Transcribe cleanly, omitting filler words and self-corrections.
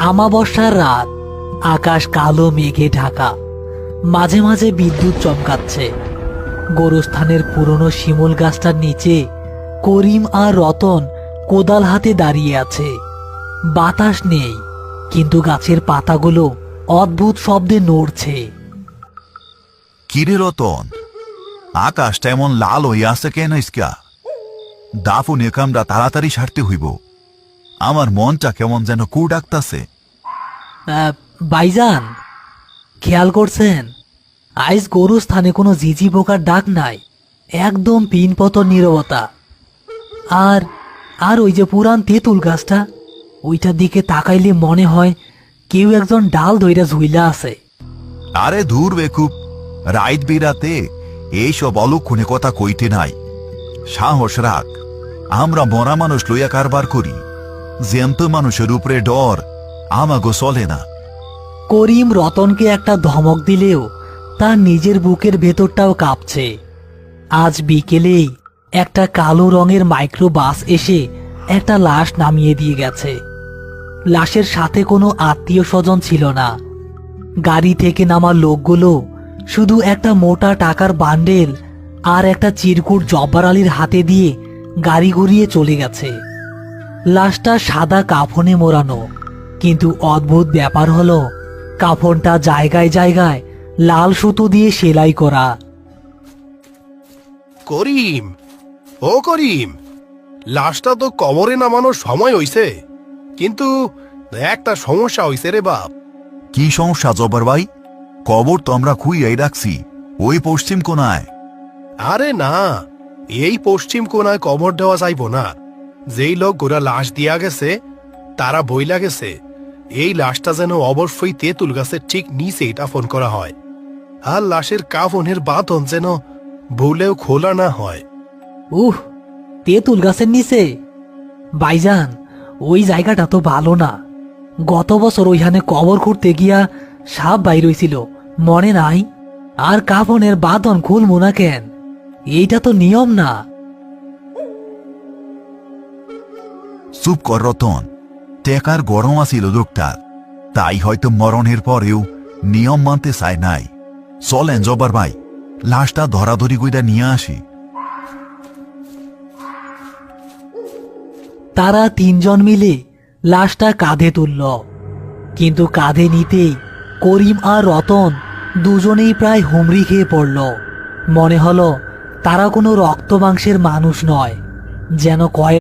আমাবস্যার রাত, আকাশ কালো মেঘে ঢাকা, মাঝে মাঝে বিদ্যুৎ চমকাচ্ছে। গোরস্থানের পুরনো শিমুল গাছটার নিচে করিম আর রতন কোদাল হাতে দাঁড়িয়ে আছে। বাতাস নেই, কিন্তু গাছের পাতাগুলো অদ্ভুত শব্দে নড়ছে। কিরে রতন, আকাশটা এমন লাল হইয়া আছে কেন? ইসকা দাফন একামরা তাড়াতাড়ি সারতে হইব। আমার মনটা কেমন যেন কু ডাকতাছে। ভাইজান, খেয়াল করছেন আইস গোরস্থানে কোনো ঝিঝি পোকার ডাক নাই, একদম পিনপতন নীরবতা। আর আর ওই যে পুরান তেঁতুল গাছটা, ওইটার দিকে তাকাইলে মনে হয় কেউ একজন ডাল ধইরা ঝুইলা আছে। আরে দূর বেকুব, রাইত বিরাতে এইসব অলক্ষণে কথা কইতে নাই। সাহস রাখ, আমরা মরা মানুষ লইয়া কারবার করি। জ্যান্ত মানুষের উপরে ডর আমাগো চলে না। করিম রতনকে একটা ধমক দিলেও তার নিজের বুকের ভেতরটাও কাঁপছে। আজ বিকেলেই একটা কালো রঙের মাইক্রো বাস এসে একটা লাশ নামিয়ে দিয়ে গেছে। লাশের সাথে কোনো আত্মীয় স্বজন ছিল না। গাড়ি থেকে নামা লোকগুলো শুধু একটা মোটা টাকার বান্ডেল আর একটা চিরকুট জব্বার আলীর হাতে দিয়ে গাড়ি ঘুরিয়ে চলে গেছে। লাশটা সাদা কাফনে মোড়ানো, কিন্তু অদ্ভুত ব্যাপার হলো কাফনটা জায়গায় জায়গায় লাল সুতো দিয়ে সেলাই করা। করিম, ও করিম, লাশটা তো কবরে নামানোর সময় হইছে, কিন্তু একটা সমস্যা হইছে রে বাপ। কি সমস্যা জব্বার ভাই? কবর তো আমরা খুইয়াই রাখছি, ওই পশ্চিম কোনায়। আরে না, এই পশ্চিম কোনায় কবর দেওয়া যাইব না। যেই লোক গোরা লাশ দিয়া গেছে তারা বইলা গেছে এই লাশটা যেন অবশ্যই তেঁতুল গাছের ঠিক নিচেই দাফন করা হয়, আর লাশের কাফনের বাঁধন যেন ভুলেও খোলা না হয়। তেঁতুল গাছের নিচে? ভাইজান, ওই জায়গাটা তো ভালো না। গত বছর ওইখানে কবর খুঁড়তে গিয়া সাপ বাইর হইছিল, মনে নাই? আর কাফনের বাঁধন খুলবো না কেন? এইটা তো নিয়ম না। চুপ কর রতন, টেকার গরম আছিল লোকটার, তাই হয়তো মরণের পরেও নিয়ম মানতে চায় নাই। চলেন জব্বার ভাই, লাশটা ধরাধরি কইরা নিয়ে আসি। তারা তিনজন মিলে লাশটা কাঁধে তুলল, কিন্তু কাঁধে নিতেই করিম আর রতন দুজনেই প্রায় হুমড়ি খেয়ে পড়ল। মনে হলো তারা কোনো রক্ত মাংসের মানুষ নয়, যেন কয়েক